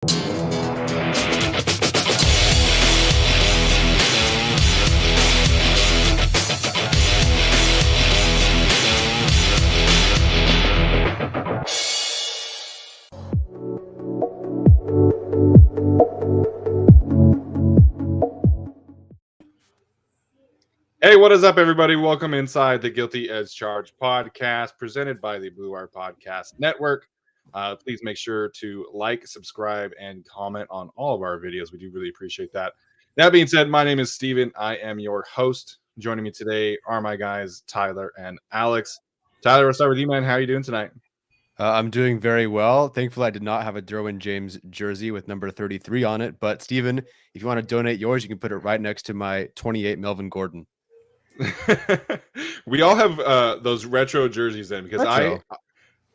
Hey, what is up, everybody? Welcome inside the Guilty as Charged podcast presented by the Blue Wire Podcast Network. Please make sure to like, subscribe, and comment on all of our videos. We do really appreciate that. That being said, my name is Steven. I am your host. Joining me today are my guys, Tyler and Alex. Tyler, we'll start with you, man. How are you doing tonight? I'm doing very well. Thankfully, I did not have a Derwin James jersey with number 33 on it. But, Steven, if you want to donate yours, you can put it right next to my 28 Melvin Gordon. We all have those retro jerseys then, because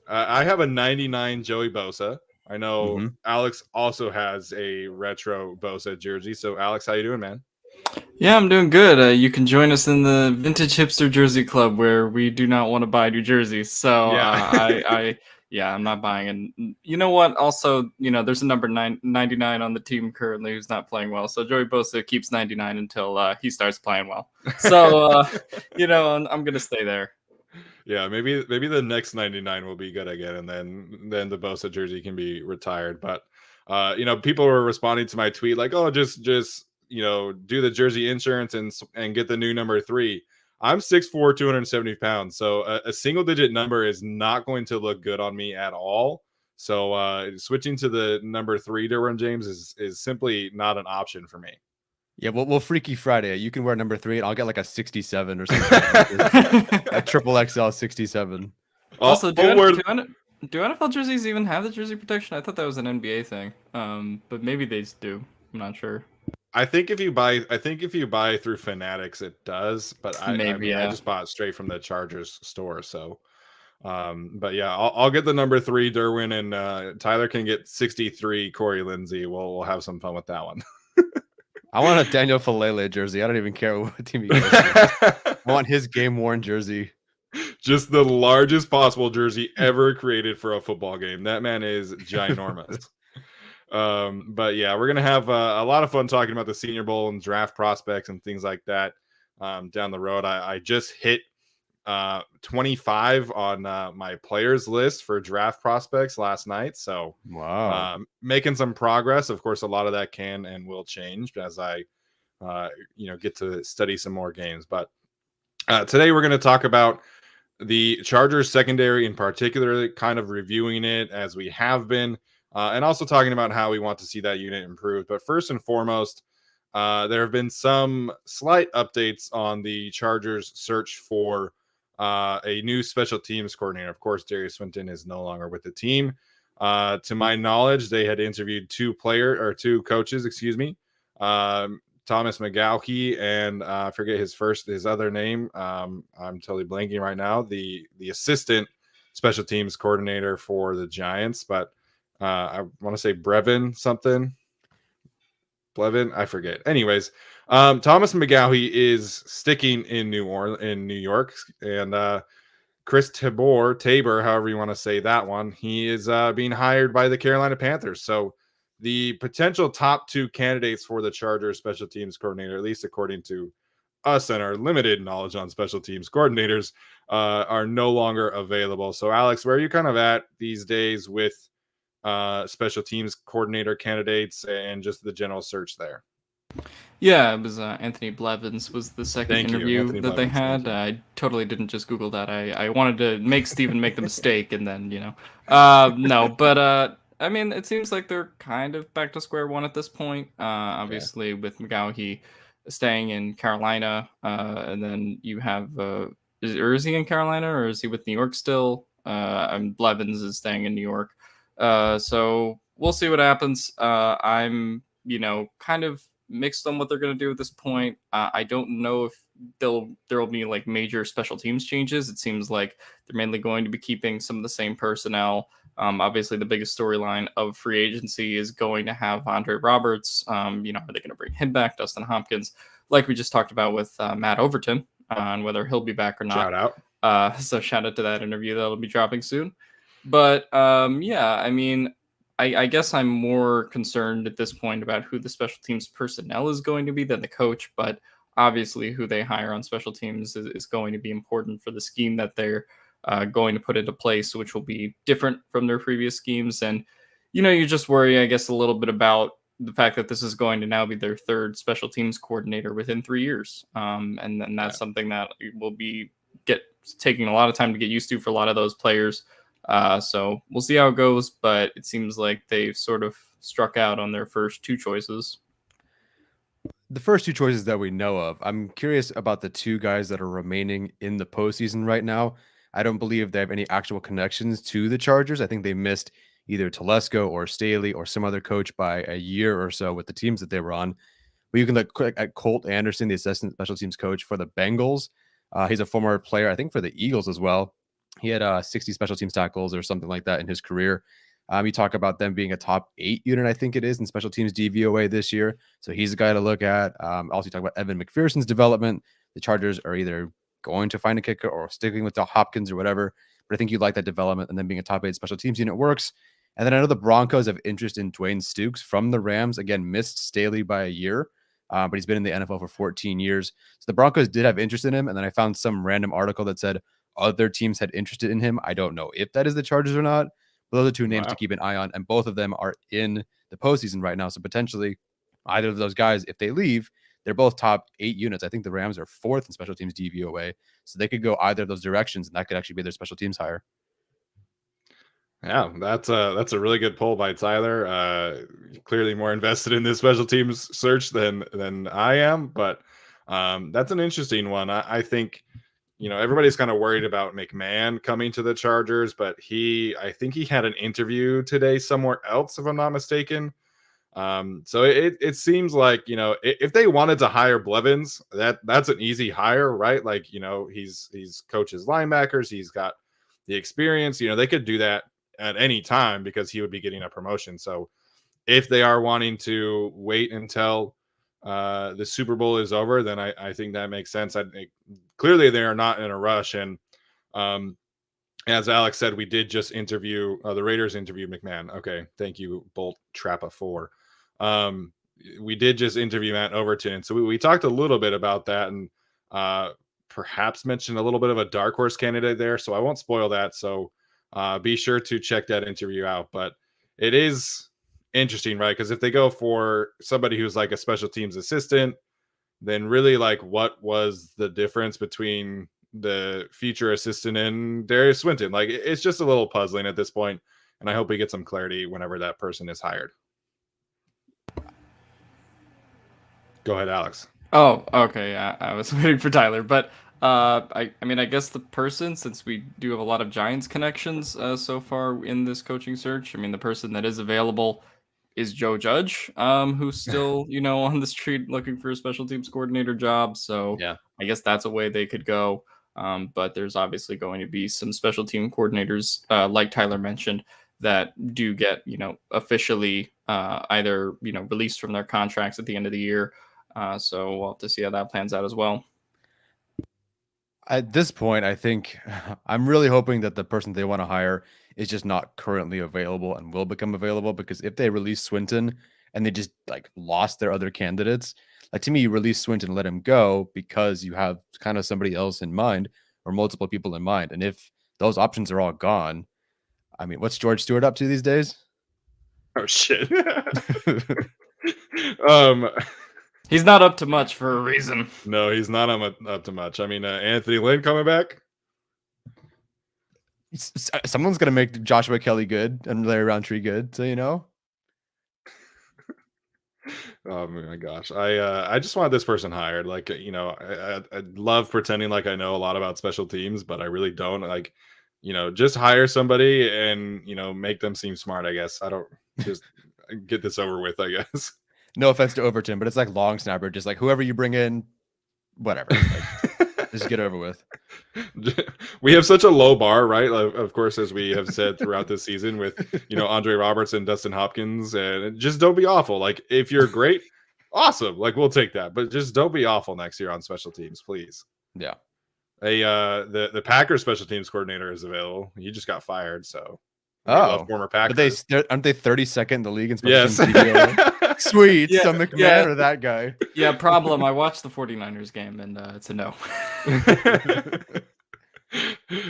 I have a 99 Joey Bosa. I know Alex also has a retro Bosa jersey. So, Alex, how you doing, man? Yeah, I'm doing good. You can join us in the Vintage Hipster Jersey Club, where we do not want to buy new jerseys. So I'm not buying. And you know what? Also, there's a number 99 on the team currently who's not playing well. So Joey Bosa keeps 99 until he starts playing well. So, I'm going to stay there. Yeah, maybe the next 99 will be good again, and then the Bosa jersey can be retired. But people were responding to my tweet like, "Oh, just do the jersey insurance and get the new number 3." I'm 6'4", 270 pounds, so a single digit number is not going to look good on me at all. So switching to the number 3 Derwin James is simply not an option for me. Yeah, well, Freaky Friday. You can wear number 3, and I'll get like a 67 or something. A triple XL 67. Also, do NFL jerseys even have the jersey protection? I thought that was an NBA thing, but maybe they do. I'm not sure. I think if you buy through Fanatics, it does. But I just bought it straight from the Chargers store. So, but yeah, I'll get the number 3 Derwin, and Tyler can get 63 Corey Lindsey. We'll have some fun with that one. I want a Daniel Falele jersey. I don't even care what team he goes to. I want his game-worn jersey. Just the largest possible jersey ever created for a football game. That man is ginormous. But yeah, we're going to have a lot of fun talking about the Senior Bowl and draft prospects and things like that down the road. I just hit 25 on my players list for draft prospects last night. So wow, making some progress. Of course, a lot of that can and will change as I get to study some more games. But today we're going to talk about the Chargers secondary in particular, kind of reviewing it as we have been, and also talking about how we want to see that unit improve. But first and foremost, there have been some slight updates on the Chargers search for a new special teams coordinator. Of course, Darius Swinton is no longer with the team. To my knowledge, they had interviewed two coaches, Thomas McGaughey and I forget his other name. I'm totally blanking right now. The assistant special teams coordinator for the Giants, but I want to say Blevin, I forget. Anyways, Thomas McGaughey is sticking in New York, and Chris Tabor, however you want to say that one, he is being hired by the Carolina Panthers. So the potential top 2 candidates for the Chargers special teams coordinator, at least according to us and our limited knowledge on special teams coordinators, are no longer available. So Alex, where are you kind of at these days with special teams coordinator candidates and just the general search there? Yeah, it was Anthony Blevins was the second interview that they had. I totally didn't just Google that. I wanted to make Steven make the mistake, and then no, but I memean, it seems like they're kind of back to square one at this point. Obviously, with McGaughey staying in Carolina, and then you have is he in Carolina or is he with New York still? Blevins is staying in New York. So we'll see what happens. I'm kind of mixed on what they're going to do at this point. I don't know if there will be like major special teams changes. It seems like they're mainly going to be keeping some of the same personnel. Obviously, the biggest storyline of free agency is going to have Andre Roberts. Are they going to bring him back? Dustin Hopkins, like we just talked about with Matt Overton, on whether he'll be back or not. Shout out. So shout out to that interview that'll be dropping soon. But I mean, I guess I'm more concerned at this point about who the special teams personnel is going to be than the coach, but obviously who they hire on special teams is going to be important for the scheme that they're going to put into place, which will be different from their previous schemes. And, you just worry, I guess, a little bit about the fact that this is going to now be their third special teams coordinator within 3 years. And then that's something that will be taking a lot of time to get used to for a lot of those players. So we'll see how it goes, but it seems like they've sort of struck out on their first two choices. The first two choices that we know of, I'm curious about the two guys that are remaining in the postseason right now. I don't believe they have any actual connections to the Chargers. I think they missed either Telesco or Staley or some other coach by a year or so with the teams that they were on. But you can look at Colt Anderson, the assistant special teams coach for the Bengals. He's a former player, I think, for the Eagles as well. He had 60 special teams tackles or something like that in his career. You talk about them being a top 8 unit, I think it is, in special teams DVOA this year. So he's a guy to look at. Also, you talk about Evan McPherson's development. The Chargers are either going to find a kicker or sticking with Hopkins or whatever. But I think you like that development, and then being a top 8 special teams unit works. And then I know the Broncos have interest in Dwayne Stukes from the Rams. Again, missed Staley by a year, but he's been in the NFL for 14 years. So the Broncos did have interest in him. And then I found some random article that said other teams had interested in him. I don't know if that is the Chargers or not. But those are two names to keep an eye on, and both of them are in the postseason right now. So potentially either of those guys, if they leave, they're both top 8 units. I think the Rams are 4th in special teams DVOA. So they could go either of those directions, and that could actually be their special teams hire. Yeah, that's a really good poll by Tyler. Clearly more invested in this special teams search than I am, but that's an interesting one. I think everybody's kind of worried about McMahon coming to the Chargers, but I think he had an interview today somewhere else, if I'm not mistaken. So it seems like, if they wanted to hire Blevins, that's an easy hire, right? Like, he's coaches linebackers, he's got the experience, they could do that at any time because he would be getting a promotion. So if they are wanting to wait until the Super Bowl is over, then I think that makes sense. Clearly they are not in a rush. And as Alex said, we did just interview the Raiders interviewed McMahon. Okay. Thank you, Bolt Trappa 4. We did just interview Matt Overton. And so we talked a little bit about that and perhaps mentioned a little bit of a dark horse candidate there. So I won't spoil that. So be sure to check that interview out. But it is interesting, right? Because if they go for somebody who's like a special teams assistant, then really, like, what was the difference between the future assistant and Darius Swinton? Like, it's just a little puzzling at this point, and I hope we get some clarity whenever that person is hired. Go ahead, Alex. Oh, okay. Yeah, I was waiting for Tyler, but I mean, I guess the person, since we do have a lot of Giants connections so far in this coaching search, I mean, the person that is available is Joe Judge, who's still, on the street looking for a special teams coordinator job. So yeah, I guess that's a way they could go. But there's obviously going to be some special team coordinators, like Tyler mentioned, that do get, officially either, released from their contracts at the end of the year. So we'll have to see how that plans out as well. At this point, I think I'm really hoping that the person they want to hire is just not currently available and will become available, because if they release Swinton and they just like lost their other candidates, like, to me, you release Swinton, let him go because you have kind of somebody else in mind or multiple people in mind. And if those options are all gone, I mean, what's George Stewart up to these days? Oh, shit. He's not up to much for a reason. No, he's not up to much. I mean, Anthony Lynn coming back. Someone's gonna make Joshua Kelly good and Larry Roundtree good, so Oh my gosh, I just want this person hired. Like, I love pretending like I know a lot about special teams, but I really don't. Like, just hire somebody and make them seem smart. I guess I don't just get this over with. I guess. No offense to Overton, but it's like long snapper, just like whoever you bring in, whatever. Like, just get over with. We have such a low bar, right? Of course, as we have said throughout this season with, Andre Robertson, Dustin Hopkins, and just don't be awful. Like, if you're great, awesome. Like, we'll take that, but just don't be awful next year on special teams, please. Yeah. The Packers special teams coordinator is available. He just got fired, so We love former Packers. But aren't they 32nd in the league in special Yes. teams DVOA? Sweet. Yeah, So McMahon yeah. or that guy? Yeah, problem. I watched the 49ers game, and it's a no.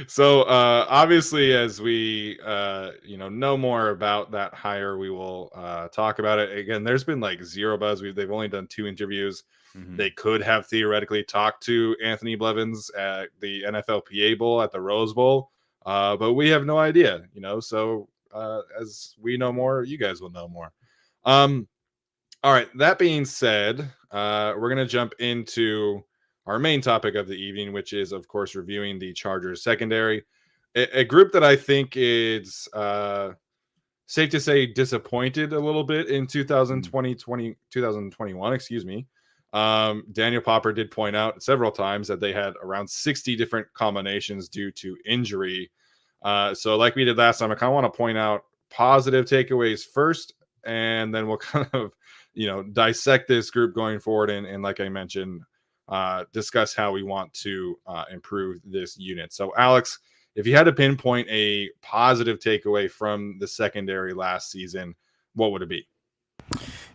So obviously, as we know more about that hire, we will talk about it again. There's been like zero buzz. They've only done 2 interviews. They could have theoretically talked to Anthony Blevins at the NFLPA Bowl at the Rose Bowl, but we have no idea. So as we know more, you guys will know more. All right. That being said, we're gonna jump into our main topic of the evening, which is, of course, reviewing the Chargers secondary, a group that I think is safe to say disappointed a little bit in 2021, excuse me. Daniel Popper did point out several times that they had around 60 different combinations due to injury. So like we did last time, I kind of want to point out positive takeaways first, and then we'll kind of, dissect this group going forward. And like I mentioned, discuss how we want to improve this unit. So, Alex, if you had to pinpoint a positive takeaway from the secondary last season, what would it be?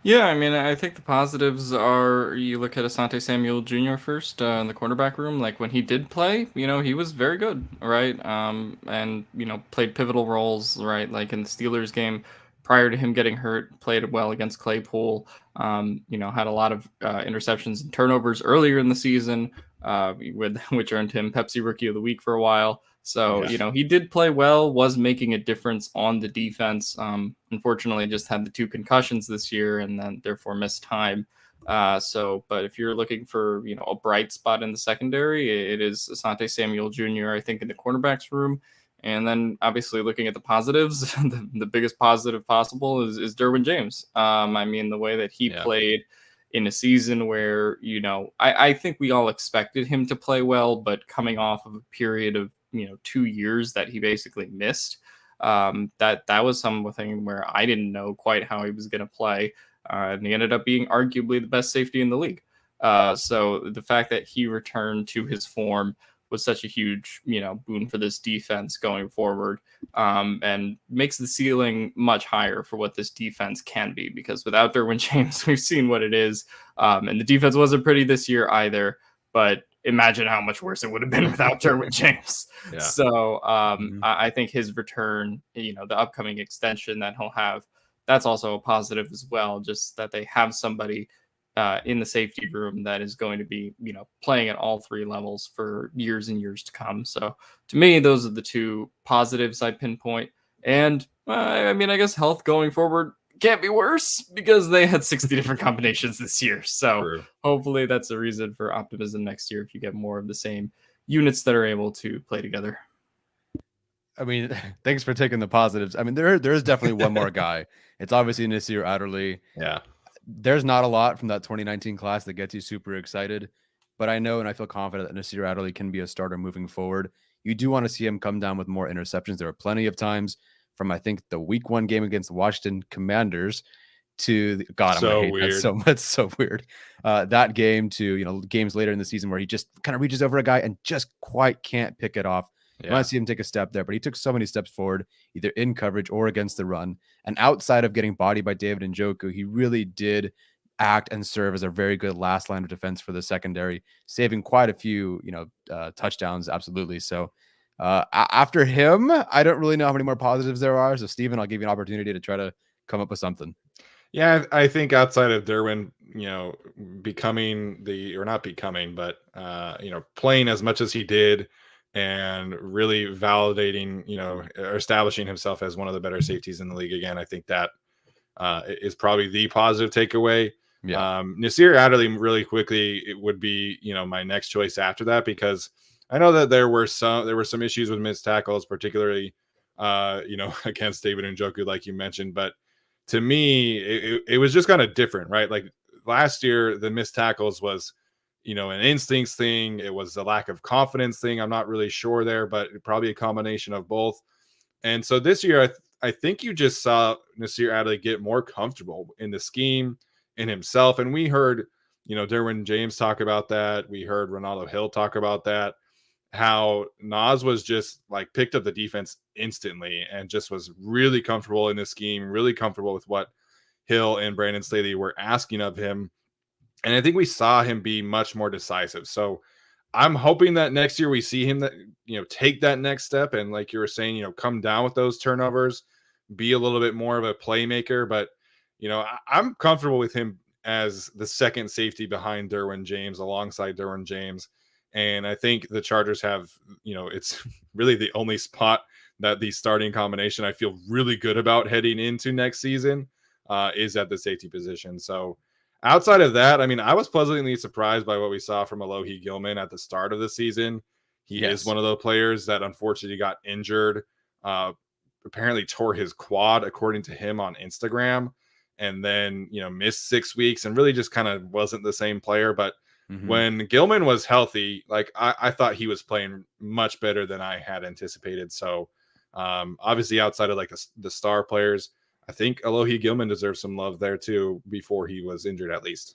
Yeah, I mean, I think the positives are you look at Asante Samuel Jr. first in the cornerback room. Like when he did play, he was very good, right? And played pivotal roles, right? Like in the Steelers game prior to him getting hurt, played well against Claypool. Had a lot of interceptions and turnovers earlier in the season, which earned him Pepsi Rookie of the Week for a while. So, he did play well, was making a difference on the defense. Unfortunately, just had the 2 concussions this year and then therefore missed time. But if you're looking for, a bright spot in the secondary, it is Asante Samuel Jr., I think, in the cornerbacks room. And then obviously looking at the positives, the biggest positive possible is Derwin James. I mean, the way that he played in a season where, I think we all expected him to play well, but coming off of a period of 2 years that he basically missed. That was something where I didn't know quite how he was going to play. And he ended up being arguably the best safety in the league. So the fact that he returned to his form was such a huge, boon for this defense going forward, and makes the ceiling much higher for what this defense can be, because without Derwin James, we've seen what it is. And the defense wasn't pretty this year either, but imagine how much worse it would have been without Derwin James. Yeah. So I think his return, the upcoming extension that he'll have, that's also a positive as well. Just that they have somebody in the safety room that is going to be, playing at all 3 levels for years and years to come. So to me, those are the 2 positives I pinpoint. And I guess health going forward can't be worse because they had 60 different combinations this year. So hopefully that's a reason for optimism next year if you get more of the same units that are able to play together. I mean, thanks for taking the positives. I mean, there is definitely one more guy. It's obviously Nasir Adderley. Yeah. There's not a lot from that 2019 class that gets you super excited, but I know and I feel confident that Nasir Adderley can be a starter moving forward. You do want to see him come down with more interceptions. There are plenty of times from, I think, the week 1 game against the Washington Commanders to God, I'm gonna hate weird. That so much. So weird. That game to, games later in the season where he just kind of reaches over a guy and just quite can't pick it off. Yeah. You want to see him take a step there, but he took so many steps forward, either in coverage or against the run. And outside of getting bodied by David Njoku, he really did act and serve as a very good last line of defense for the secondary, saving quite a few, touchdowns. Absolutely. So after him, I don't really know how many more positives there are. So Steven, I'll give you an opportunity to try to come up with something. Yeah, I think outside of Derwin, becoming not becoming, but playing as much as he did and really validating, or establishing himself as one of the better safeties in the league again, I think that is probably the positive takeaway. Yeah. Nasir Adderley, really quickly, it would be, my next choice after that, because I know that there were some issues with missed tackles, particularly against David Njoku, like you mentioned, but to me, it was just kind of different, right? Like last year, the missed tackles was, an instincts thing. It was a lack of confidence thing. I'm not really sure there, but probably a combination of both. And so this year, I think you just saw Nasir Adderley get more comfortable in the scheme, in himself. And we heard, Derwin James talk about that. We heard Ronaldo Hill talk about that. how Nas was just like picked up the defense instantly and just was really comfortable in this scheme, really comfortable with what Hill and Brandon Staley were asking of him. And I think we saw him be much more decisive. So I'm hoping that next year we see him that, take that next step. And like you were saying, come down with those turnovers, be a little bit more of a playmaker. But, I'm comfortable with him as the second safety behind Derwin James, alongside Derwin James. And I think the Chargers have, it's really the only spot that the starting combination I feel really good about heading into next season is at the safety position. So outside of that, I mean, I was pleasantly surprised by what we saw from Alohi Gilman at the start of the season. He is one of the players that unfortunately got injured, apparently tore his quad, according to him on Instagram, and then, missed 6 weeks and really just kind of wasn't the same player. But when Gilman was healthy, like I thought he was playing much better than I had anticipated. So obviously outside of like the star players, I think Alohi Gilman deserves some love there too before he was injured, at least.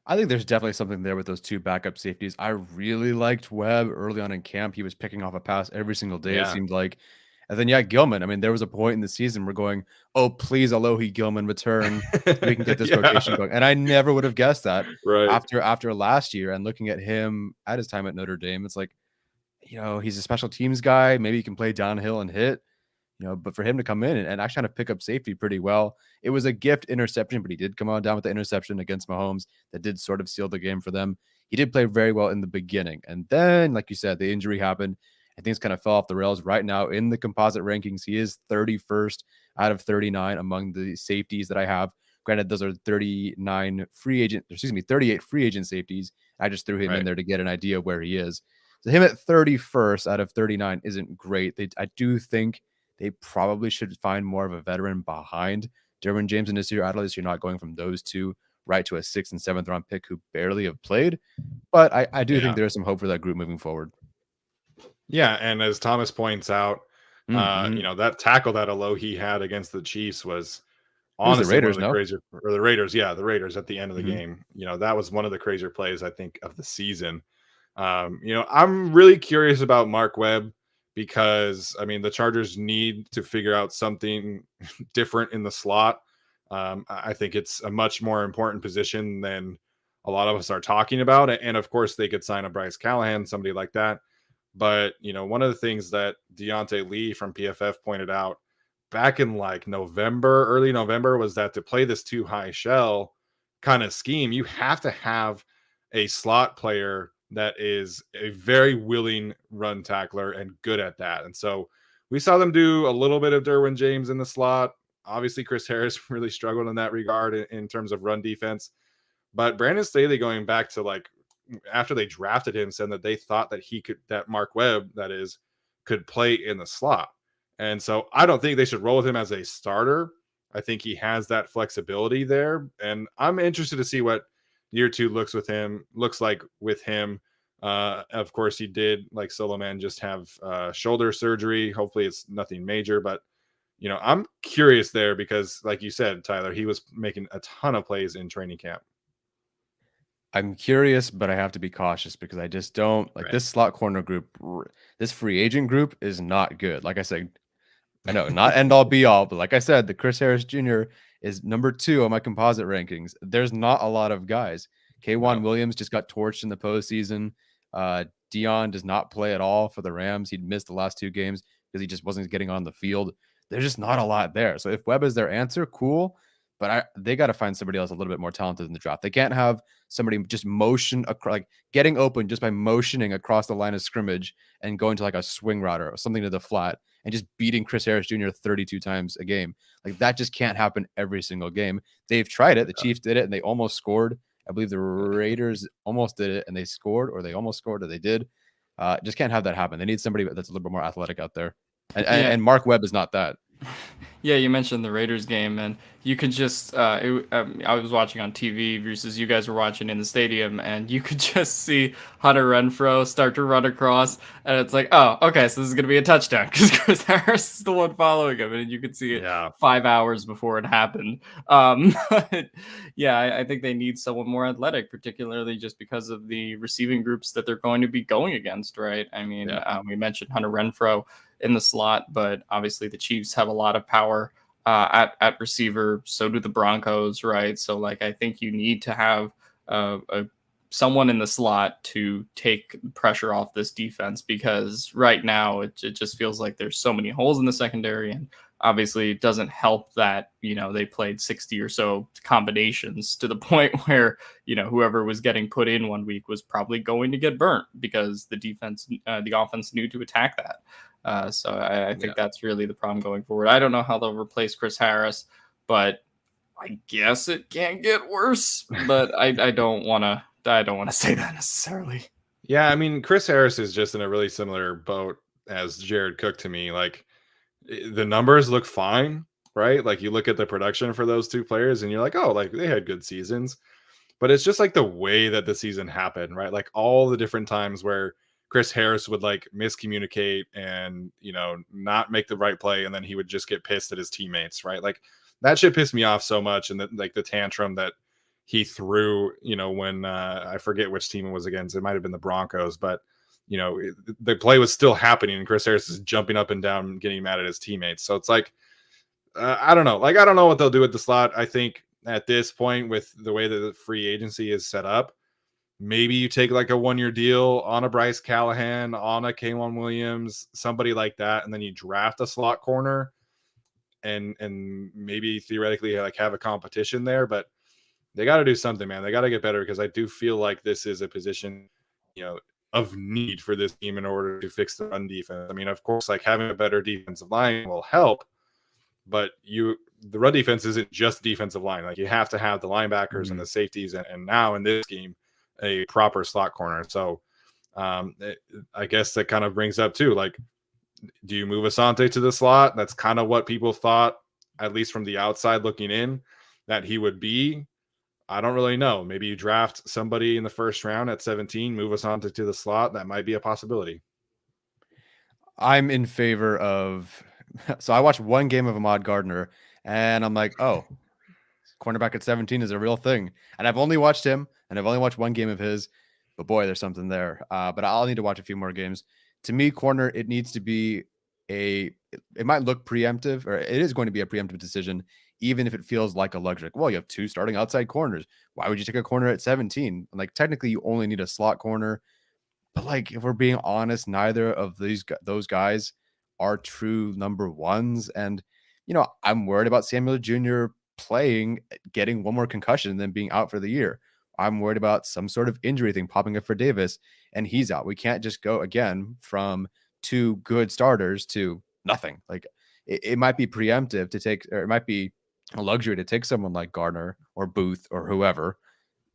I think there's definitely something there with those two backup safeties. I really liked Webb early on in camp. He was picking off a pass every single day, it seemed like. And then, Gilman. I mean, there was a point in the season we're going, oh, please, Alohi Gilman return so we can get this rotation going. And I never would have guessed that after last year and looking at him at his time at Notre Dame. It's like, he's a special teams guy. Maybe he can play downhill and hit. But for him to come in and actually kind of pick up safety pretty well, it was a gift interception, but he did come on down with the interception against Mahomes that did sort of seal the game for them. He did play very well in the beginning. And then, like you said, the injury happened and things kind of fell off the rails. Right now in the composite rankings, he is 31st out of 39 among the safeties that I have. Granted, those are 38 free agent safeties. I just threw him in there to get an idea of where he is. So him at 31st out of 39 isn't great. I do think they probably should find more of a veteran behind Derwin James and Nasir Adderley, so you're not going from those two right to a 6th and 7th round pick who barely have played. But I do think there's some hope for that group moving forward. Yeah, and as Thomas points out, that tackle that Alohi had against the Chiefs was honestly the Raiders, one of the crazier, or the Raiders, the Raiders at the end of the game. That was one of the crazier plays, I think, of the season. I'm really curious about Mark Webb because, I mean, the Chargers need to figure out something different in the slot. I think it's a much more important position than a lot of us are talking about. And of course, they could sign a Bryce Callahan, somebody like that. But, one of the things that Deontay Lee from PFF pointed out back in like early November, was that to play this too high shell kind of scheme, you have to have a slot player that is a very willing run tackler and good at that. And so we saw them do a little bit of Derwin James in the slot. Obviously, Chris Harris really struggled in that regard in terms of run defense. But Brandon Staley, going back to like after they drafted him, said that they thought that Mark Webb, that is, could play in the slot. And so I don't think they should roll with him as a starter. I think he has that flexibility there. And I'm interested to see what year 2 looks like with him. Of course, he did, like Solo Man, just have shoulder surgery. Hopefully it's nothing major, but I'm curious there because, like you said, Tyler, he was making a ton of plays in training camp. I'm curious, but I have to be cautious because I just don't like this slot corner group. This free agent group is not good. Like I said, I know not end all be all, but like I said, the Chris Harris Jr. is number 2 on my composite rankings. There's not a lot of guys. K'Wan Williams just got torched in the postseason. Dion does not play at all for the Rams. He'd missed the last 2 games because he just wasn't getting on the field. There's just not a lot there. So if Webb is their answer, cool. But they got to find somebody else a little bit more talented in the draft. They can't have somebody just motion like getting open just by motioning across the line of scrimmage and going to like a swing route or something to the flat and just beating Chris Harris Jr. 32 times a game. Like that just can't happen every single game. They've tried it. The Chiefs did it and they almost scored. I believe the Raiders almost did it and they scored, or they almost scored, or they did. Just can't have that happen. They need somebody that's a little bit more athletic out there. And Mark Webb is not that. Yeah, you mentioned the Raiders game, and you could just I was watching on TV versus you guys were watching in the stadium, and you could just see Hunter Renfrow start to run across, and it's like, oh, okay, so this is gonna be a touchdown because Chris Harris is the one following him, and you could see it Yeah. 5 hours before it happened. But yeah, I think they need someone more athletic, particularly just because of the receiving groups that they're going to be going against, right? I mean, Yeah. we mentioned Hunter Renfrow in the slot, but obviously the Chiefs have a lot of power at receiver. So do the Broncos, right? So like I think you need to have someone in the slot to take pressure off this defense, because right now it just feels like there's so many holes in the secondary, and obviously it doesn't help that they played 60 or so combinations to the point where whoever was getting put in one week was probably going to get burnt because the offense knew to attack that. So I think that's really the problem going forward. I don't know how they'll replace Chris Harris, but I guess it can't get worse. But I don't want to say that necessarily. Yeah, I mean, Chris Harris is just in a really similar boat as Jared Cook to me. Like the numbers look fine, right? Like you look at the production for those two players and you're like, oh, like they had good seasons. But it's just like the way that the season happened, right? Like all the different times where Chris Harris would like miscommunicate and, not make the right play. And then he would just get pissed at his teammates, right? Like that shit pissed me off so much. And like the tantrum that he threw, when I forget which team it was against, it might have been the Broncos, but the play was still happening and Chris Harris is jumping up and down, getting mad at his teammates. So it's like, I don't know. Like, I don't know what they'll do with the slot. I think at this point, with the way that the free agency is set up, maybe you take like a 1-year deal on a Bryce Callahan, on a K'Wan Williams, somebody like that, and then you draft a slot corner and maybe theoretically like have a competition there. But they got to do something, man. They got to get better because I do feel like this is a position, of need for this team in order to fix the run defense. I mean, of course, like having a better defensive line will help, but the run defense isn't just defensive line. Like you have to have the linebackers and the safeties, and now in this game, a proper slot corner. So I guess that kind of brings up too, like, do you move Asante to the slot? That's kind of what people thought, at least from the outside looking in, that he would be. I don't really know. Maybe you draft somebody in the first round at 17, move Asante to the slot. That might be a possibility. I'm in favor of. So I watched one game of Ahmad Gardner, and I'm like, oh, cornerback at 17 is a real thing. And I've only watched him, and I've only watched one game of his, but boy, there's something there. But I'll need to watch a few more games. To me, corner, it needs to be it might look preemptive, or it is going to be a preemptive decision, even if it feels like a luxury. Well, you have two starting outside corners. Why would you take a corner at 17? Like technically, you only need a slot corner. But like, if we're being honest, neither of those guys are true number ones. And I'm worried about Samuel Jr. getting one more concussion and then being out for the year. I'm worried about some sort of injury thing popping up for Davis, and he's out. We can't just go again from two good starters to nothing. Like it might be preemptive to take, or it might be a luxury to take someone like Gardner or Booth or whoever,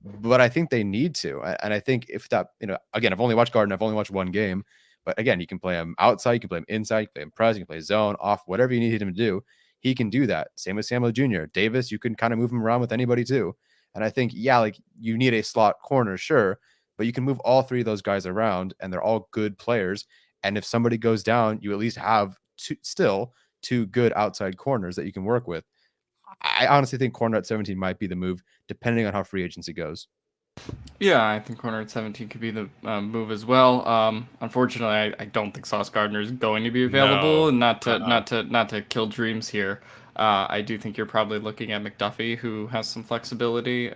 but I think they need to. And I think if that, again, I've only watched Gardner, I've only watched one game, but again, you can play him outside, you can play him inside, you can play him press, you can play zone, off, whatever you need him to do. He can do that. Same with Samuel Jr. Davis, you can kind of move him around with anybody too. And I think, yeah, like you need a slot corner, sure, but you can move all three of those guys around and they're all good players. And if somebody goes down, you at least have two good outside corners that you can work with. I honestly think corner at 17 might be the move, depending on how free agency goes. Yeah, I think corner at 17 could be the move as well. Unfortunately, I don't think Sauce Gardner is going to be available, and not to kill dreams here. I do think you're probably looking at McDuffie, who has some flexibility,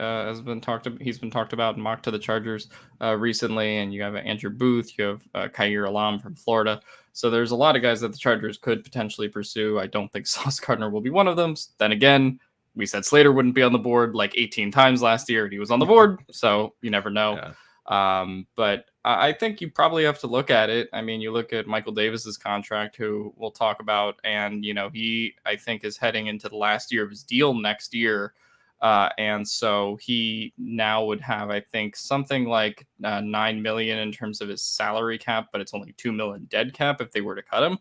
he's been talked about and mocked to the Chargers recently, and you have Andrew Booth, you have Khair Alam from Florida. So there's a lot of guys that the Chargers could potentially pursue. I don't think Sauce Gardner will be one of them. Then again, we said Slater wouldn't be on the board like 18 times last year, and he was on the board, so you never know. Yeah. But I think you probably have to look at it. I mean, you look at Michael Davis's contract, who we'll talk about, and he, I think, is heading into the last year of his deal next year. And so he now would have, I think, something like $9 million in terms of his salary cap, but it's only $2 million dead cap if they were to cut him.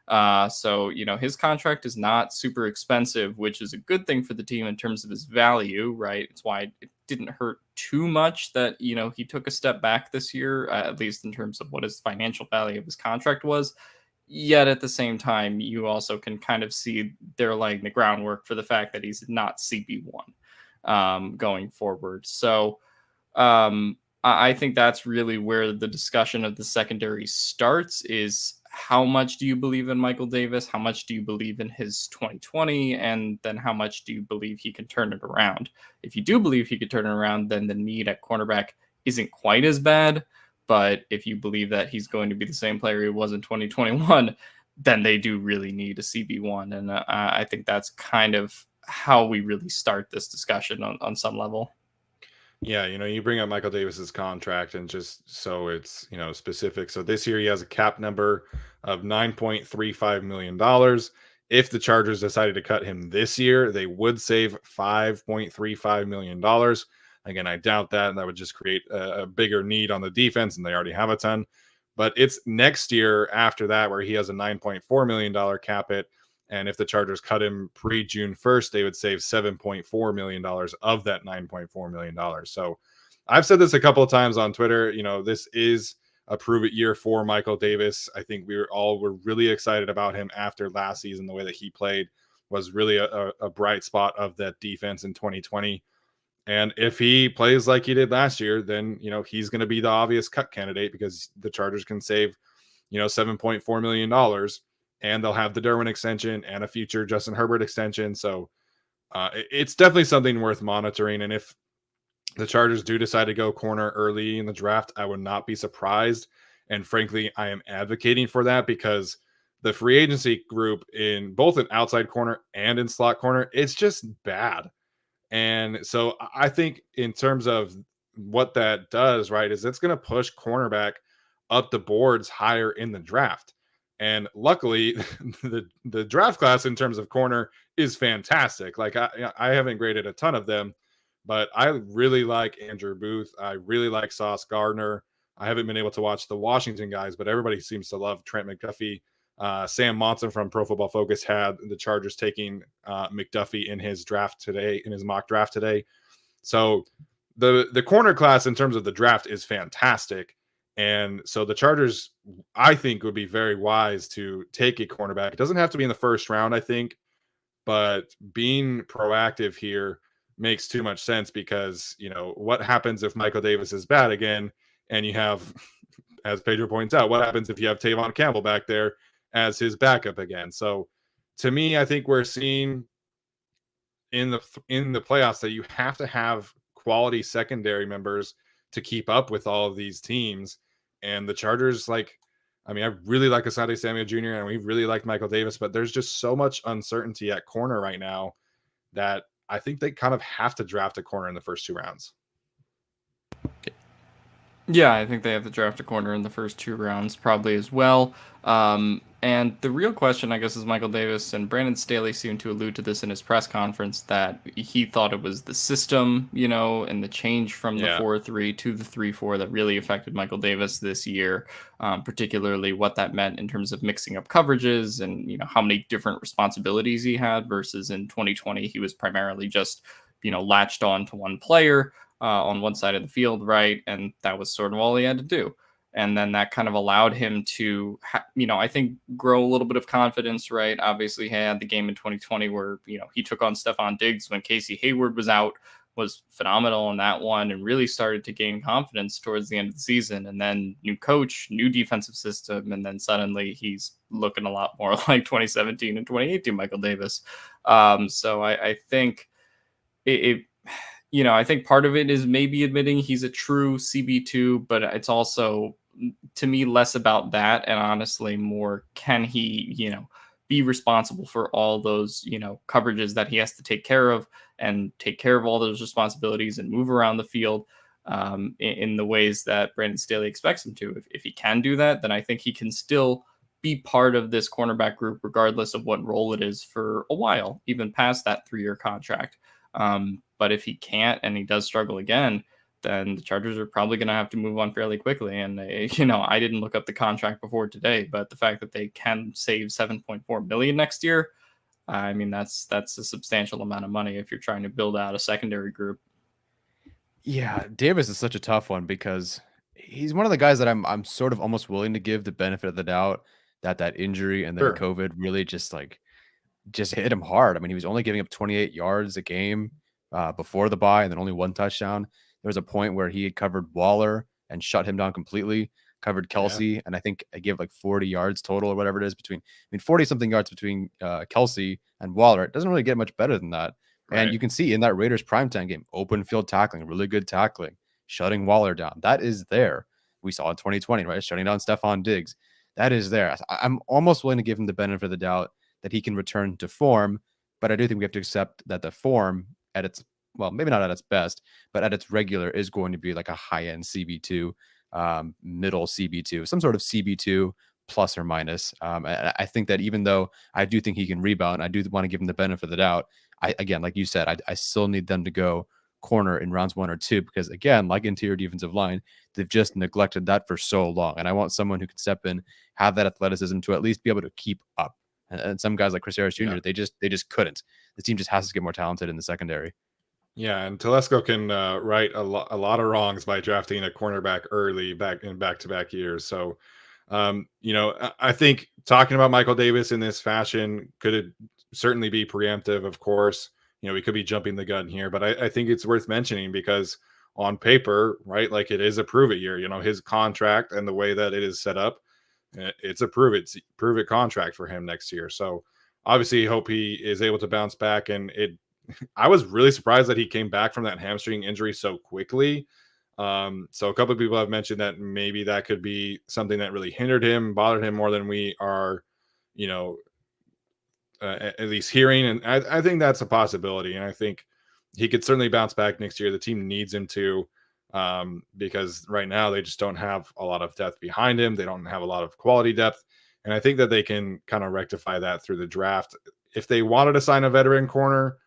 So, his contract is not super expensive, which is a good thing for the team in terms of his value, right? It's why it didn't hurt too much that, he took a step back this year, at least in terms of what his financial value of his contract was. Yet at the same time, you also can kind of see they're laying the groundwork for the fact that he's not CB1 going forward. So I think that's really where the discussion of the secondary starts, is how much do you believe in Michael Davis? How much do you believe in his 2020? And then how much do you believe he can turn it around? If you do believe he could turn it around, then the need at cornerback isn't quite as bad. But if you believe that he's going to be the same player he was in 2021, then they do really need a CB1. And I think that's kind of how we really start this discussion on some level. Yeah, you bring up Michael Davis's contract, and just so it's, specific. So this year he has a cap number of $9.35 million. If the Chargers decided to cut him this year, they would save $5.35 million. Again, I doubt that. That would just create a bigger need on the defense, and they already have a ton. But it's next year after that where he has a $9.4 million cap hit. And if the Chargers cut him pre-June 1st, they would save $7.4 million of that $9.4 million. So I've said this a couple of times on Twitter. This is a prove-it year for Michael Davis. I think we were really excited about him after last season. The way that he played was really a bright spot of that defense in 2020. And if he plays like he did last year, then, he's going to be the obvious cut candidate, because the Chargers can save, $7.4 million. And they'll have the Derwin extension and a future Justin Herbert extension. So it's definitely something worth monitoring. And if the Chargers do decide to go corner early in the draft, I would not be surprised. And frankly, I am advocating for that, because the free agency group in both an outside corner and in slot corner, it's just bad. And so I think in terms of what that does, right, is it's going to push cornerback up the boards higher in the draft. And luckily, the draft class in terms of corner is fantastic. Like I haven't graded a ton of them, but I really like Andrew Booth. I really like Sauce Gardner. I haven't been able to watch the Washington guys, but everybody seems to love Trent McDuffie. Sam Monson from Pro Football Focus had the Chargers taking McDuffie in his draft today, in his mock draft today. So the corner class in terms of the draft is fantastic. And so the Chargers, I think, would be very wise to take a cornerback. It doesn't have to be in the first round, I think, but being proactive here makes too much sense, because, what happens if Michael Davis is bad again, and you have, as Pedro points out, what happens if you have Tavon Campbell back there as his backup again? So to me, I think we're seeing in the playoffs that you have to have quality secondary members to keep up with all of these teams. And the Chargers, I really like Asante Samuel Jr. and we really like Michael Davis, but there's just so much uncertainty at corner right now that I think they kind of have to draft a corner in the first 2 rounds. Yeah, I think they have to draft a corner in the first 2 rounds probably as well. And the real question, I guess, is Michael Davis, and Brandon Staley seemed to allude to this in his press conference, that he thought it was the system, and the change from the 4-3 to the 3-4 that really affected Michael Davis this year, particularly what that meant in terms of mixing up coverages and, how many different responsibilities he had, versus in 2020, he was primarily just, latched on to one player on one side of the field, right? And that was sort of all he had to do. And then that kind of allowed him to, I think, grow a little bit of confidence, right? Obviously, he had the game in 2020 where, he took on Stephon Diggs when Casey Hayward was out, was phenomenal in that one, and really started to gain confidence towards the end of the season. And then new coach, new defensive system, and then suddenly he's looking a lot more like 2017 and 2018 Michael Davis. So I think I think part of it is maybe admitting he's a true CB2, but it's also, to me, less about that, and honestly more, can he, be responsible for all those, coverages that he has to take care of, and take care of all those responsibilities and move around the field in the ways that Brandon Staley expects him to. If he can do that, then I think he can still be part of this cornerback group, regardless of what role it is, for a while, even past that 3-year contract. But if he can't, and he does struggle again, then the Chargers are probably going to have to move on fairly quickly. And I didn't look up the contract before today, but the fact that they can save $7.4 million next year, I mean, that's a substantial amount of money if you're trying to build out a secondary group. Yeah, Davis is such a tough one because he's one of the guys that I'm sort of almost willing to give the benefit of the doubt that injury and then Sure. COVID really just hit him hard. I mean, he was only giving up 28 yards a game before the bye and then only 1 touchdown. There was a point where he had covered Waller and shut him down completely, covered Kelsey, and I think I gave like 40 yards total or whatever it is 40 something yards between Kelsey and Waller. It doesn't really get much better than that. Right. And you can see in that Raiders primetime game, open field tackling, really good tackling, shutting Waller down. That is there. We saw in 2020, right? Shutting down Stephon Diggs. That is there. I'm almost willing to give him the benefit of the doubt that he can return to form, but I do think we have to accept that the form at its, well, maybe not at its best, but at its regular is going to be like a high-end CB2, middle CB2, some sort of CB2 plus or minus. I think that even though I do think he can rebound, I do want to give him the benefit of the doubt. Again, like you said, I still need them to go corner in rounds 1 or 2 because, again, like interior defensive line, they've just neglected that for so long. And I want someone who can step in, have that athleticism to at least be able to keep up. And some guys like Chris Harris Jr., they just couldn't. The team just has to get more talented in the secondary. Yeah, and Telesco can right a lot of wrongs by drafting a cornerback early back in back-to-back years. So, I think talking about Michael Davis in this fashion could certainly be preemptive, of course. We could be jumping the gun here, but I think it's worth mentioning because on paper, right, like it is a prove it year. His contract and the way that it is set up, it's a prove it contract for him next year. So obviously, hope he is able to bounce back. And I was really surprised that he came back from that hamstring injury so quickly. So a couple of people have mentioned that maybe that could be something that really hindered him, bothered him more than we are, at least hearing. And I think that's a possibility. And I think he could certainly bounce back next year. The team needs him to, because right now they just don't have a lot of depth behind him. They don't have a lot of quality depth. And I think that they can kind of rectify that through the draft. If they wanted to sign a veteran corner,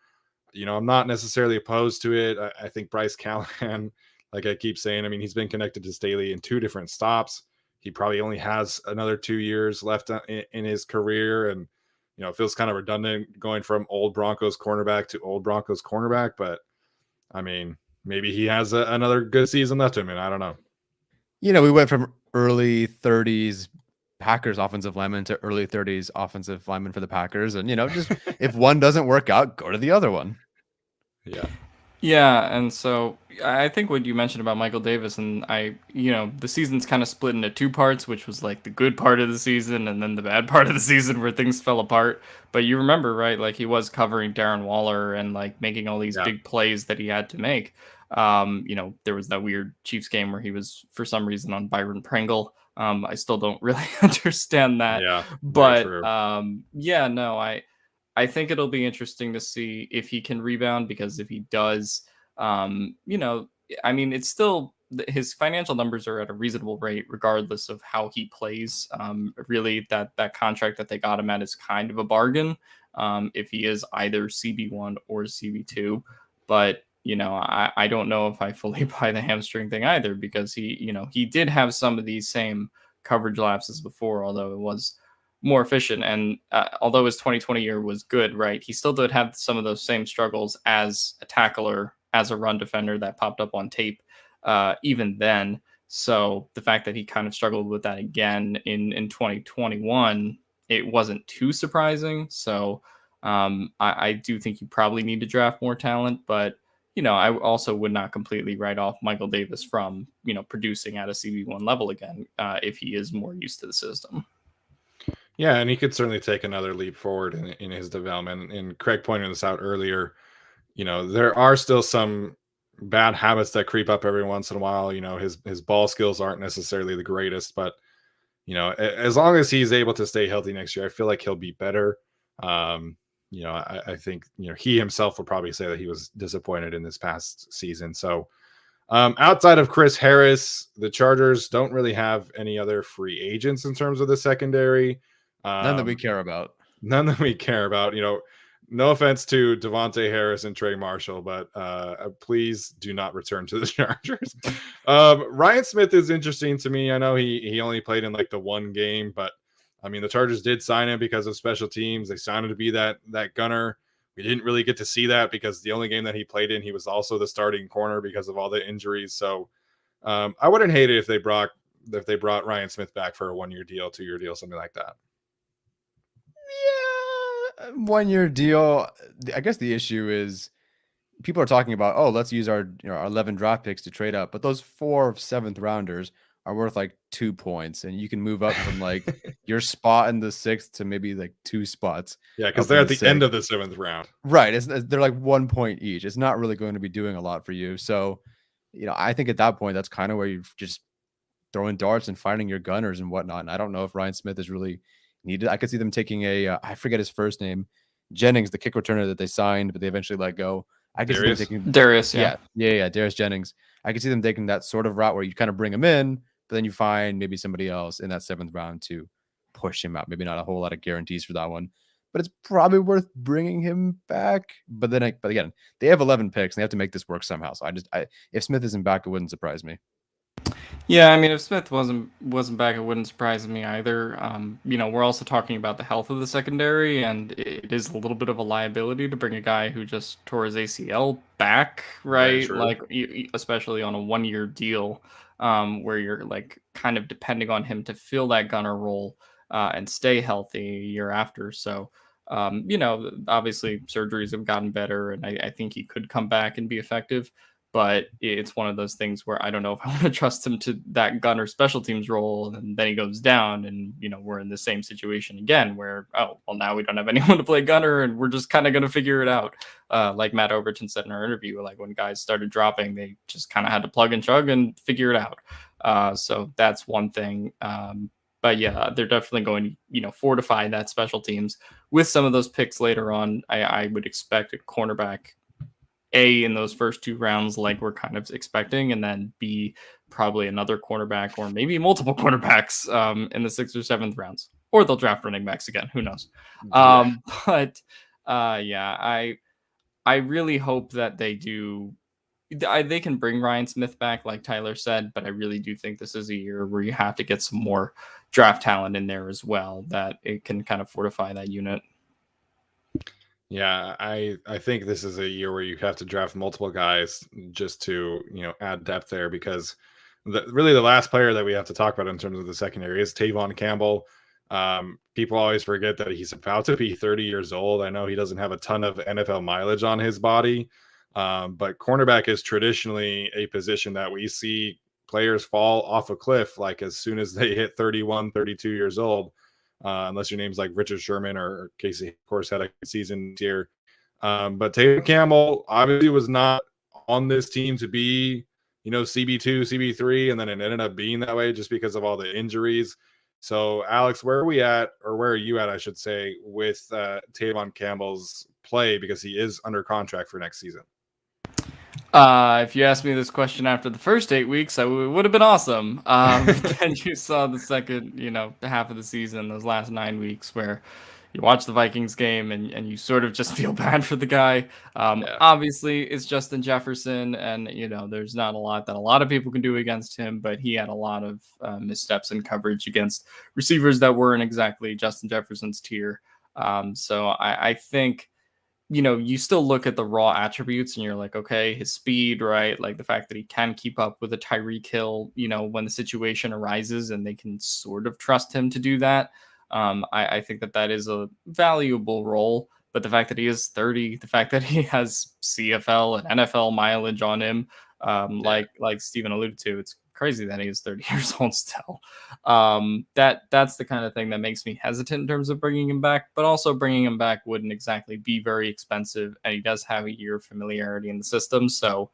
I'm not necessarily opposed to it. I think Bryce Callahan, like I keep saying, I mean, he's been connected to Staley in 2 different stops. He probably only has another 2 years left in his career. And, it feels kind of redundant going from old Broncos cornerback to old Broncos cornerback. But, I mean, maybe he has another good season left to him. And I don't know. We went from early 30s Packers offensive lineman to early 30s offensive lineman for the Packers. And, just if one doesn't work out, go to the other one. Yeah. Yeah, and so I think what you mentioned about Michael Davis and the season's kind of split into 2 parts, which was like the good part of the season and then the bad part of the season where things fell apart. But you remember, right? Like he was covering Darren Waller and like making all these big plays that he had to make. There was that weird Chiefs game where he was for some reason on Byron Pringle. I still don't really understand that. Yeah, but I think it'll be interesting to see if he can rebound, because if he does, it's still his financial numbers are at a reasonable rate regardless of how he plays. Really, that contract that they got him at is kind of a bargain if he is either CB1 or CB2. But I don't know if I fully buy the hamstring thing either, because he did have some of these same coverage lapses before, although it was more efficient. And although his 2020 year was good, right, he still did have some of those same struggles as a tackler, as a run defender that popped up on tape even then. So the fact that he kind of struggled with that again in 2021, it wasn't too surprising. So I do think you probably need to draft more talent, but I also would not completely write off Michael Davis from, producing at a CB1 level again if he is more used to the system. Yeah, and he could certainly take another leap forward in his development. And Craig pointed this out earlier. There are still some bad habits that creep up every once in a while. His ball skills aren't necessarily the greatest, but as long as he's able to stay healthy next year, I feel like he'll be better. I think he himself will probably say that he was disappointed in this past season. So outside of Chris Harris, the Chargers don't really have any other free agents in terms of the secondary. None that we care about. None that we care about. no offense to Devontae Harris and Trey Marshall, but please do not return to the Chargers. Ryan Smith is interesting to me. I know he only played in like the one game, but I mean the Chargers did sign him because of special teams. They signed him to be that gunner. We didn't really get to see that because the only game that he played in, he was also the starting corner because of all the injuries. So I wouldn't hate it if they brought Ryan Smith back for a 1-year deal, 2-year deal, something like that. Yeah, 1-year deal. I guess the issue is people are talking about, oh, let's use our our 11 draft picks to trade up, but those 4 7th rounders are worth like 2 points, and you can move up from like your spot in the 6th to maybe like 2 spots. Yeah, because they're at the end of the 7th round. Right. They're like 1 point each. It's not really going to be doing a lot for you. So, I think at that point, that's kind of where you're just throwing darts and finding your gunners and whatnot. And I don't know if Ryan Smith is really needed. I could see them taking I forget his first name, Jennings, the kick returner that they signed, but they eventually let go. I could see them taking Darius. Yeah, Darius Jennings. I could see them taking that sort of route where you kind of bring him in, but then you find maybe somebody else in that 7th round to push him out. Maybe not a whole lot of guarantees for that one, but it's probably worth bringing him back. But again, they have 11 picks and they have to make this work somehow. So if Smith isn't back, it wouldn't surprise me. Yeah, I mean, if Smith wasn't back, it wouldn't surprise me either. We're also talking about the health of the secondary, and it is a little bit of a liability to bring a guy who just tore his ACL back, right? Like, especially on a 1-year deal, where you're like kind of depending on him to fill that gunner role and stay healthy a year after. So, obviously surgeries have gotten better, and I think he could come back and be effective. But it's one of those things where I don't know if I want to trust him to that gunner special teams role, and then he goes down, and we're in the same situation again where, oh well, now we don't have anyone to play gunner, and we're just kind of going to figure it out. Like Matt Overton said in our interview, like when guys started dropping, they just kind of had to plug and chug and figure it out. So that's one thing. But yeah, they're definitely going to fortify that special teams with some of those picks later on. I would expect a cornerback in those first 2 rounds, like we're kind of expecting, and then B, probably another cornerback or maybe multiple cornerbacks in the 6th or 7th rounds, or they'll draft running backs again. Who knows? Yeah. I really hope that they do. They can bring Ryan Smith back, like Tyler said, but I really do think this is a year where you have to get some more draft talent in there as well, that it can kind of fortify that unit. Yeah, I think this is a year where you have to draft multiple guys just to add depth there, because really the last player that we have to talk about in terms of the secondary is Tavon Campbell. People always forget that he's about to be 30 years old. I know he doesn't have a ton of NFL mileage on his body, but cornerback is traditionally a position that we see players fall off a cliff like as soon as they hit 31, 32 years old. Unless your name's like Richard Sherman or Casey, of course, had a good season here. But Taylor Campbell obviously was not on this team to be, CB2, CB3, and then it ended up being that way just because of all the injuries. So, Alex, where are we at, or where are you at, I should say, with Tavon Campbell's play, because he is under contract for next season? If you asked me this question after the first 8 weeks, it would have been awesome. But then you saw the second, half of the season, those last 9 weeks, where you watch the Vikings game and you sort of just feel bad for the guy. Obviously, it's Justin Jefferson, and there's not a lot that a lot of people can do against him, but he had a lot of missteps in coverage against receivers that weren't exactly Justin Jefferson's tier. So I think, you still look at the raw attributes and you're like, okay, his speed, right? Like the fact that he can keep up with a Tyreek Hill, when the situation arises, and they can sort of trust him to do that. I think that is a valuable role, but the fact that he is 30, the fact that he has CFL and NFL mileage on him, like Steven alluded to, it's crazy that he is 30 years old still. That's the kind of thing that makes me hesitant in terms of bringing him back, but also bringing him back wouldn't exactly be very expensive, and he does have a year of familiarity in the system. So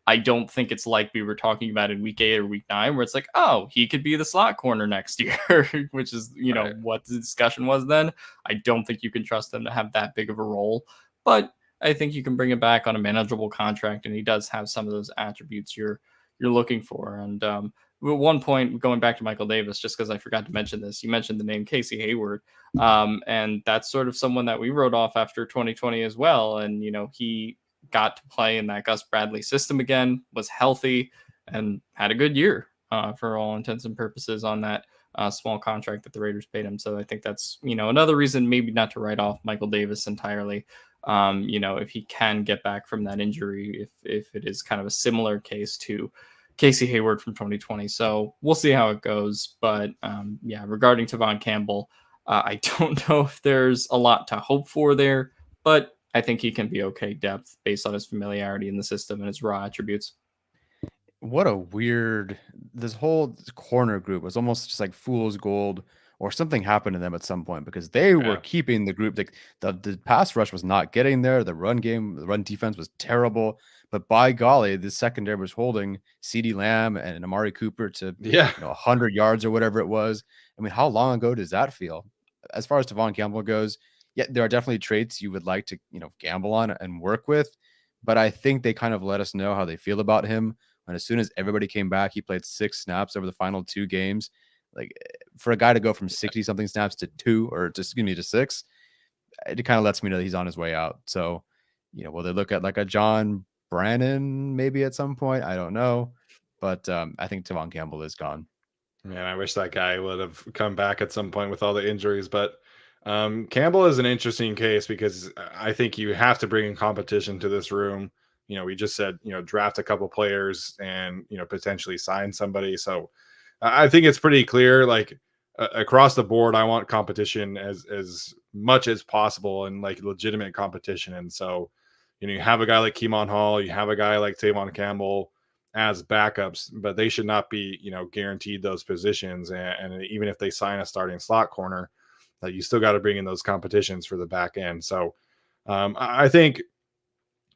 I don't think it's like we were talking about in week 8 or week 9, where it's like, oh, he could be the slot corner next year, which is, right, what the discussion was then. I don't think you can trust him to have that big of a role, but I think you can bring him back on a manageable contract, and he does have some of those attributes you're looking for. And one point, going back to Michael Davis, just because I forgot to mention this, you mentioned the name Casey Hayward, and that's sort of someone that we wrote off after 2020 as well. And he got to play in that Gus Bradley system again, was healthy, and had a good year for all intents and purposes on that small contract that the Raiders paid him. So I think that's another reason maybe not to write off Michael Davis entirely. If he can get back from that injury, if it is kind of a similar case to Casey Hayward from 2020. So we'll see how it goes. But regarding Tevon Campbell, I don't know if there's a lot to hope for there, but I think he can be okay depth based on his familiarity in the system and his raw attributes. What a weird, this whole corner group was almost just like fool's gold, or something happened to them at some point, because they were keeping the group. Like the pass rush was not getting there. The run defense was terrible. But by golly, the secondary was holding CeeDee Lamb and Amari Cooper to 100 yards or whatever it was. I mean, how long ago does that feel? As far as Tevon Campbell goes, yeah, there are definitely traits you would like to gamble on and work with. But I think they kind of let us know how they feel about him. And as soon as everybody came back, he played 6 snaps over the final 2 games. Like, for a guy to go from 60 something snaps to 2, or to 6, it kind of lets me know that he's on his way out. So, will they look at like a John Brannon maybe at some point? I don't know. But I think Tevon Campbell is gone. Man, I wish that guy would have come back at some point with all the injuries. But Campbell is an interesting case, because I think you have to bring in competition to this room. We just said, draft a couple players and, potentially sign somebody. So I think it's pretty clear, like across the board, I want competition as much as possible, and like legitimate competition. And so, you have a guy like Keemon Hall, you have a guy like Tevon Campbell as backups, but they should not be, guaranteed those positions. And even if they sign a starting slot corner, you still got to bring in those competitions for the back end. So I think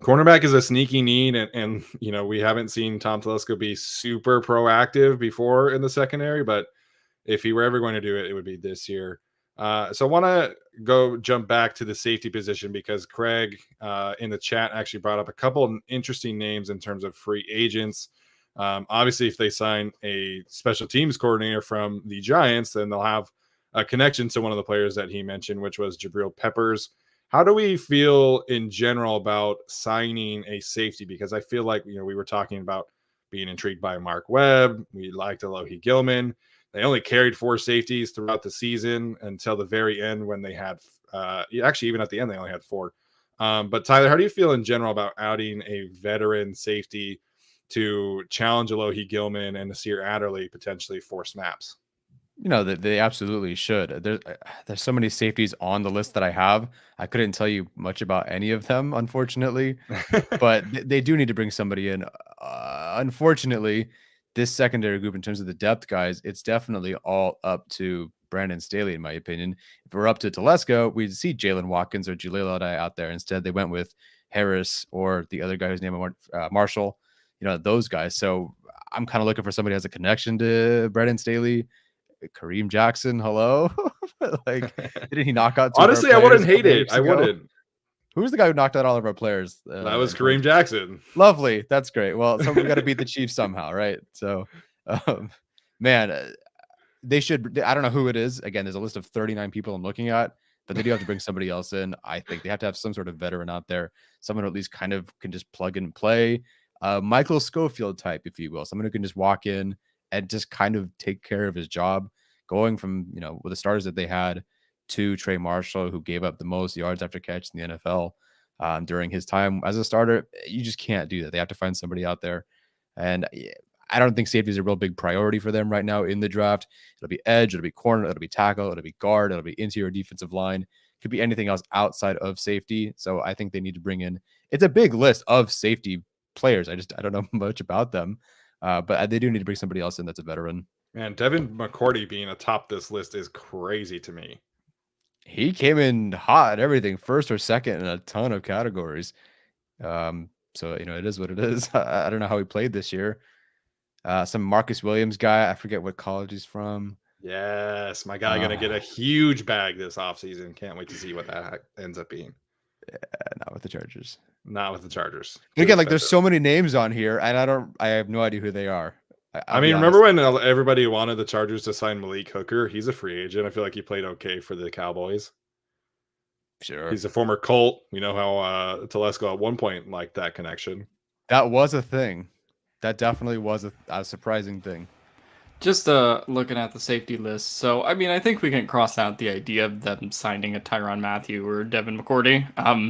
cornerback is a sneaky need, and we haven't seen Tom Telesco be super proactive before in the secondary, but if he were ever going to do it, it would be this year. So I want to jump back to the safety position, because Craig in the chat actually brought up a couple interesting names in terms of free agents. Obviously, if they sign a special teams coordinator from the Giants, then they'll have a connection to one of the players that he mentioned, which was Jabril Peppers. How do we feel in general about signing a safety? Because I feel like, we were talking about being intrigued by Mark Webb. We liked Alohi Gilman. They only carried 4 safeties throughout the season until the very end, when they had, actually, even at the end, they only had 4. But Tyler, how do you feel in general about adding a veteran safety to challenge Alohi Gilman and Nasir Adderley potentially for snaps? That they absolutely should. There's so many safeties on the list that I have. I couldn't tell you much about any of them, unfortunately, but they do need to bring somebody in. Unfortunately, this secondary group, in terms of the depth guys, it's definitely all up to Brandon Staley, in my opinion. If we're up to Telesco, we'd see Jalen Watkins or Jaleel Adai out there. Instead, they went with Harris or the other guy whose name Marshall. Those guys. So I'm kind of looking for somebody who has a connection to Brandon Staley. Kareem Jackson, hello. Like, didn't he knock out? Honestly, I wouldn't hate it. I wouldn't. Who's the guy who knocked out all of our players? That was Kareem Jackson. Lovely. That's great. Well, we got to beat the Chiefs somehow, right? So, man, they should. I don't know who it is. Again, there's a list of 39 people I'm looking at, but they do have to bring somebody else in. I think they have to have some sort of veteran out there, someone who at least kind of can just plug in and play. Michael Schofield type, if you will, someone who can just walk in and just kind of take care of his job, going from, with the starters that they had, to Trey Marshall, who gave up the most yards after catch in the NFL during his time as a starter. You just can't do that. They have to find somebody out there. And I don't think safety is a real big priority for them right now in the draft. It'll be edge, it'll be corner, it'll be tackle, it'll be guard, it'll be interior defensive line. Could be anything else outside of safety. So I think they need to bring in, it's a big list of safety players. I don't know much about them. But they do need to bring somebody else in that's a veteran. Man, Devin McCourty being atop this list is crazy to me. He came in hot at everything, first or second in a ton of categories. So, it is what it is. I don't know how he played this year. Some Marcus Williams guy. I forget what college he's from. Yes, my guy going to get a huge bag this offseason. Can't wait to see what that ends up being. Yeah, not with the Chargers. Not with the Chargers. But again, like, there's so many names on here, and I have no idea who they are. I mean, remember when everybody wanted the Chargers to sign Malik Hooker? He's a free agent. I feel like he played okay for the Cowboys. Sure. He's a former Colt. You know how Telesco at one point liked that connection. That was a thing. That definitely was a surprising thing. Just looking at the safety list. So, I mean, I think we can cross out the idea of them signing a Tyrann Mathieu or Devin McCourty.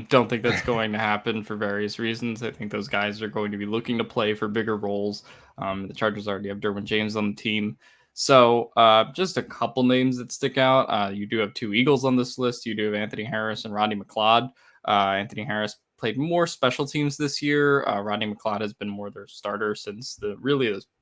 Don't think that's going to happen for various reasons. I think those guys are going to be looking to play for bigger roles. The Chargers already have Derwin James on the team. So, just a couple names that stick out. You do have 2 Eagles on this list. You do have Anthony Harris and Rodney McLeod. Anthony Harris played more special teams this year. Rodney McLeod has been more their starter since the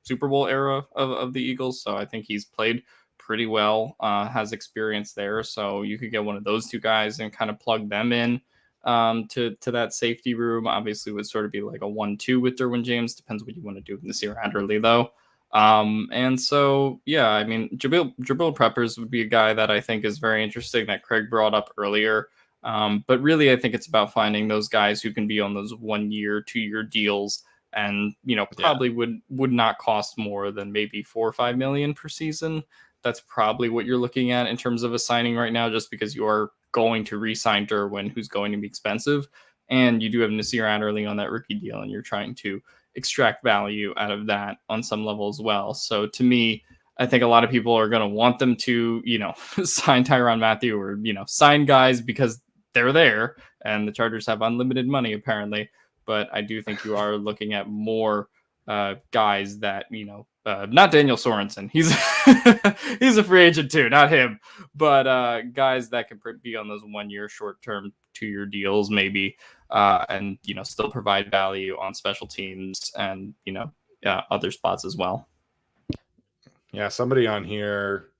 Super Bowl era of the Eagles. So I think he's played pretty well, has experience there. So you could get one of those 2 guys and kind of plug them in to that safety room. Obviously would sort of be like a 1-2 with Derwin James. Depends what you want to do with Nasir Adderley though. And so, yeah, I mean, Jabril Peppers would be a guy that I think is very interesting that Craig brought up earlier. But really, I think it's about finding those guys who can be on those 1-year, 2-year deals and, probably would not cost more than maybe $4 or $5 million per season. That's probably what you're looking at in terms of a signing right now, just because you are going to re-sign Derwin, who's going to be expensive. And you do have Nasir Adderley on that rookie deal, and you're trying to extract value out of that on some level as well. So to me, I think a lot of people are going to want them to, sign Tyrann Mathieu or, sign guys because they're there and the Chargers have unlimited money apparently. But I do think you are looking at more guys that, not Daniel Sorensen. He's he's a free agent too, not him. But guys that could be on those 1-year, short-term, 2-year deals maybe, and still provide value on special teams and other spots as well. Yeah, somebody on here.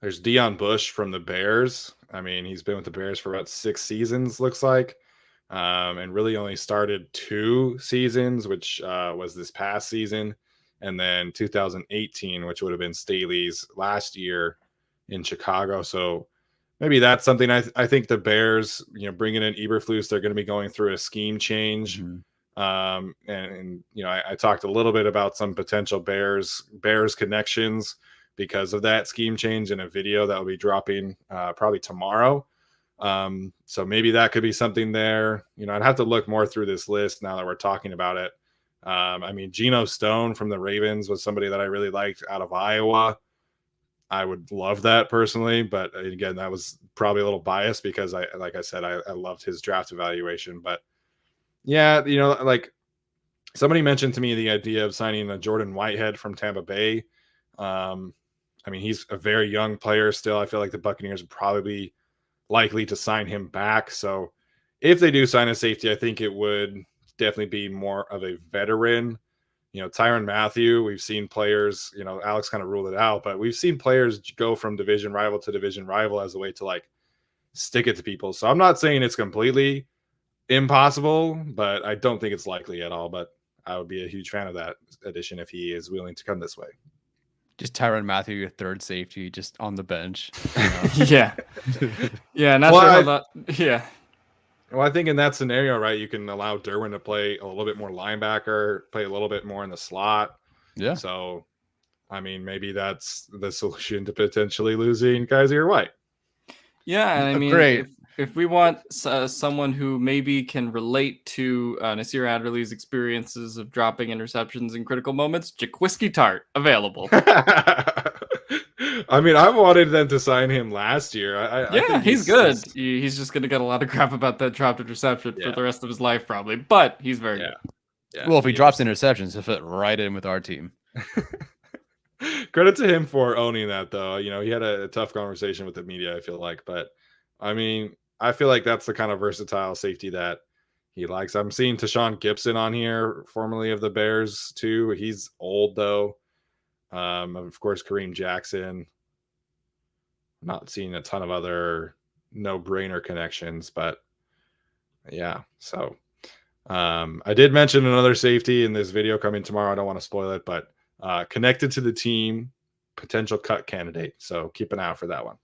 There's Deion Bush from the Bears. I mean, he's been with the Bears for about 6 seasons, looks like, and really only started 2 seasons, which was this past season, and then 2018, which would have been Staley's last year in Chicago. So maybe that's something I think the Bears, bringing in Eberflus, they're going to be going through a scheme change. Mm-hmm. And I talked a little bit about some potential Bears connections because of that scheme change in a video that will be dropping probably tomorrow. So maybe that could be something there. I'd have to look more through this list now that we're talking about it. I mean, Geno Stone from the Ravens was somebody that I really liked out of Iowa. I would love that personally, but again, that was probably a little biased because I loved his draft evaluation. But yeah, like somebody mentioned to me the idea of signing a Jordan Whitehead from Tampa Bay. I mean, he's a very young player still. I feel like the Buccaneers would probably be likely to sign him back. So if they do sign a safety, I think it would definitely be more of a veteran. Tyrann Mathieu, we've seen players, Alex kind of ruled it out, but we've seen players go from division rival to division rival as a way to like stick it to people. So I'm not saying it's completely impossible, but I don't think it's likely at all. But I would be a huge fan of that addition if he is willing to come this way. Just Tyrann Mathieu, your third safety, just on the bench. Yeah. Yeah. Not sure how that. Yeah. Well, I think in that scenario, right, you can allow Derwin to play a little bit more linebacker, play a little bit more in the slot. Yeah. So, I mean, maybe that's the solution to potentially losing Kaiser White. Yeah, and I mean, if we want someone who maybe can relate to Nasir Adderley's experiences of dropping interceptions in critical moments, Jaquiski Tart available. I mean, I wanted them to sign him last year. I think he's good. He's just going to get a lot of crap about that dropped interception for the rest of his life, probably. But he's very good. Yeah, well, if he drops interceptions, he'll fit right in with our team. Credit to him for owning that, though. He had a tough conversation with the media, I feel like. But, I mean, I feel like that's the kind of versatile safety that he likes. I'm seeing Tashawn Gibson on here, formerly of the Bears, too. He's old, though. Of course, Kareem Jackson. Not seeing a ton of other no-brainer connections, but yeah. So I did mention another safety in this video coming tomorrow. I don't want to spoil it, but connected to the team, potential cut candidate. So keep an eye out for that one.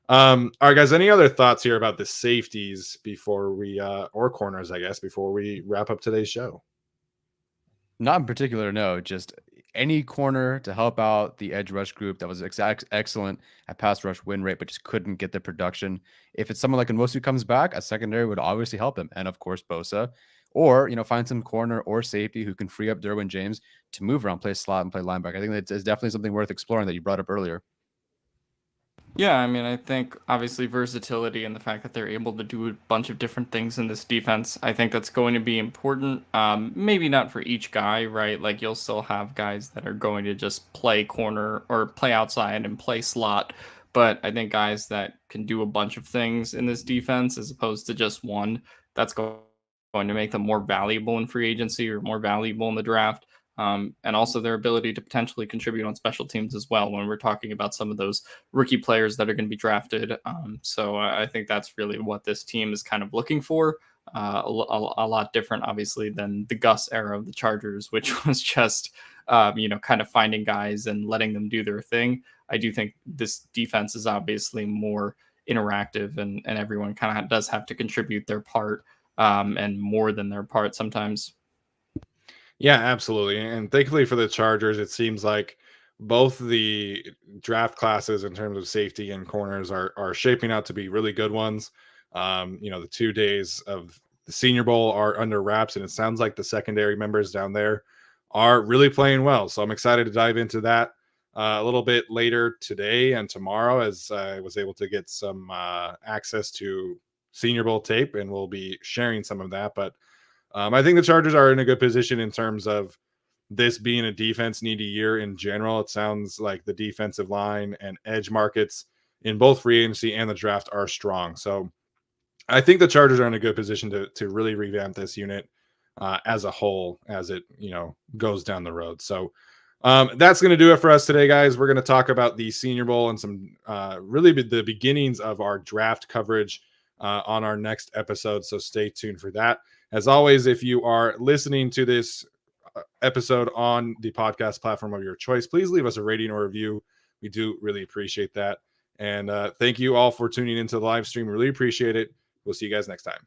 All right, guys. Any other thoughts here about the safeties before we or corners, I guess, before we wrap up today's show? Not in particular, no. Just any corner to help out the edge rush group that was excellent at pass rush win rate, but just couldn't get the production. If it's someone like Nwosu comes back, a secondary would obviously help him. And of course, Bosa. Or, find some corner or safety who can free up Derwin James to move around, play slot, and play linebacker. I think that's definitely something worth exploring that you brought up earlier. Yeah, I mean, I think obviously versatility and the fact that they're able to do a bunch of different things in this defense, I think that's going to be important. Maybe not for each guy, right? Like you'll still have guys that are going to just play corner or play outside and play slot. But I think guys that can do a bunch of things in this defense as opposed to just one, that's going to make them more valuable in free agency or more valuable in the draft. And also their ability to potentially contribute on special teams as well when we're talking about some of those rookie players that are going to be drafted. So I think that's really what this team is kind of looking for. A lot different, obviously, than the Gus era of the Chargers, which was just, kind of finding guys and letting them do their thing. I do think this defense is obviously more interactive and everyone kind of does have to contribute their part and more than their part sometimes. Yeah, absolutely. And thankfully for the Chargers, it seems like both the draft classes in terms of safety and corners are shaping out to be really good ones. The 2 days of the Senior Bowl are under wraps, and it sounds like the secondary members down there are really playing well. So I'm excited to dive into that a little bit later today and tomorrow, as I was able to get some access to Senior Bowl tape, and we'll be sharing some of that. But I think the Chargers are in a good position in terms of this being a defense needy year in general. It sounds like the defensive line and edge markets in both free agency and the draft are strong. So I think the Chargers are in a good position to really revamp this unit as a whole as it goes down the road. So that's going to do it for us today, guys. We're going to talk about the Senior Bowl and some really the beginnings of our draft coverage on our next episode. So stay tuned for that. As always, if you are listening to this episode on the podcast platform of your choice, please leave us a rating or review. We do really appreciate that. And thank you all for tuning into the live stream. Really appreciate it. We'll see you guys next time.